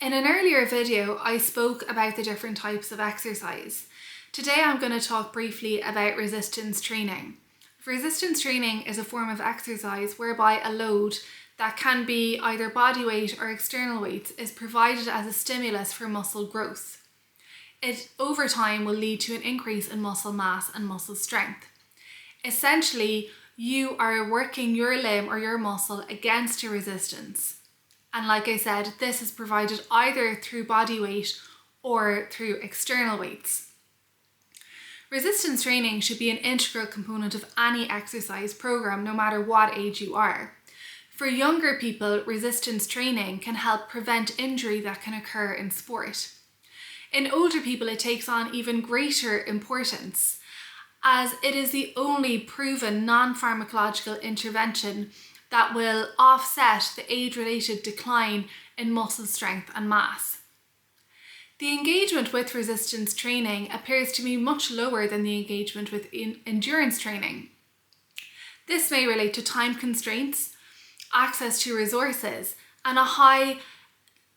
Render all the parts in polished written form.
In an earlier video, I spoke about the different types of exercise. Today I'm going to talk briefly about resistance training. Resistance training is a form of exercise whereby a load that can be either body weight or external weights is provided as a stimulus for muscle growth. It over time will lead to an increase in muscle mass and muscle strength. Essentially, you are working your limb or your muscle against a resistance. And like I said, this is provided either through body weight or through external weights. Resistance training should be an integral component of any exercise program, no matter what age you are. For younger people, resistance training can help prevent injury that can occur in sport. In older people, it takes on even greater importance, as it is the only proven non-pharmacological intervention that will offset the age-related decline in muscle strength and mass. The engagement with resistance training appears to be much lower than the engagement with endurance training. This may relate to time constraints, access to resources, and a high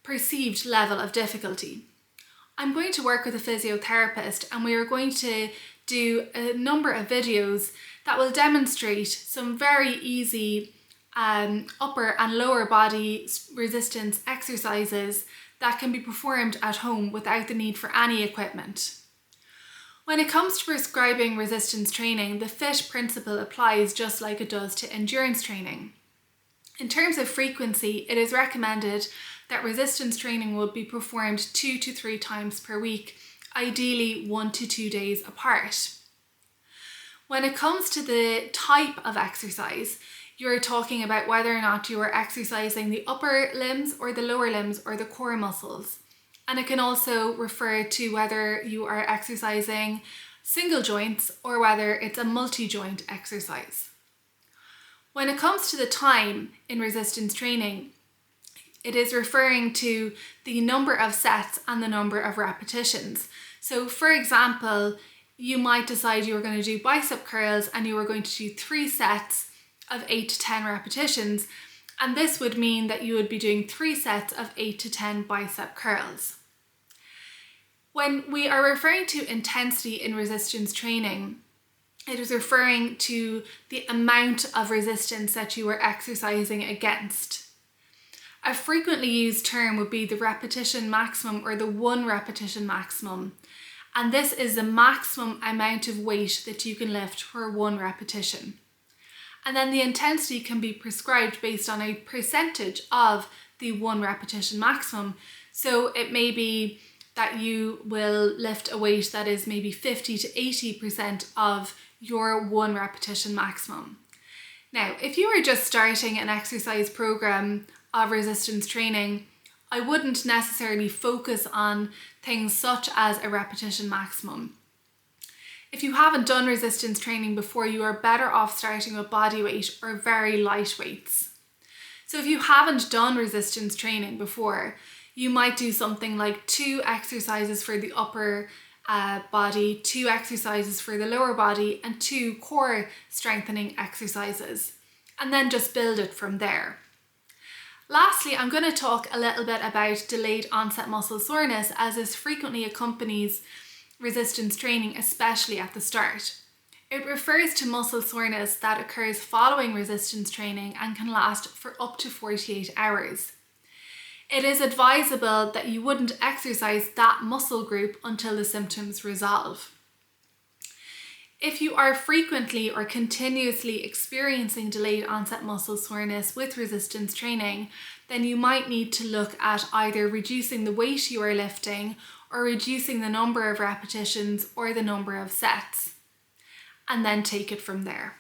perceived level of difficulty. I'm going to work with a physiotherapist, and we are going to do a number of videos that will demonstrate some very easy upper and lower body resistance exercises that can be performed at home without the need for any equipment. When it comes to prescribing resistance training, the FIT principle applies just like it does to endurance training. In terms of frequency, it is recommended that resistance training would be performed 2 to 3 times per week, ideally 1 to 2 days apart. When it comes to the type of exercise, you're talking about whether or not you are exercising the upper limbs or the lower limbs or the core muscles. And it can also refer to whether you are exercising single joints or whether it's a multi-joint exercise. When it comes to the time in resistance training, it is referring to the number of sets and the number of repetitions. So for example, you might decide you are going to do bicep curls and you are going to do 3 sets of 8 to 10 repetitions, and this would mean that you would be doing 3 sets of 8 to 10 bicep curls. When we are referring to intensity in resistance training, it is referring to the amount of resistance that you are exercising against. A frequently used term would be the repetition maximum or the 1 repetition maximum, and this is the maximum amount of weight that you can lift for 1 repetition. And then the intensity can be prescribed based on a percentage of the 1 repetition maximum. So it may be that you will lift a weight that is maybe 50 to 80% of your 1 repetition maximum. Now, if you are just starting an exercise program of resistance training, I wouldn't necessarily focus on things such as a repetition maximum. If you haven't done resistance training before, you are better off starting with body weight or very light weights. So if you haven't done resistance training before, you might do something like 2 exercises for the upper body, 2 exercises for the lower body, and 2 core strengthening exercises, and then just build it from there. Lastly, I'm going to talk a little bit about delayed onset muscle soreness, as this frequently accompanies resistance training, especially at the start. It refers to muscle soreness that occurs following resistance training and can last for up to 48 hours. It is advisable that you wouldn't exercise that muscle group until the symptoms resolve. If you are frequently or continuously experiencing delayed onset muscle soreness with resistance training, then you might need to look at either reducing the weight you are lifting or reducing the number of repetitions or the number of sets, and then take it from there.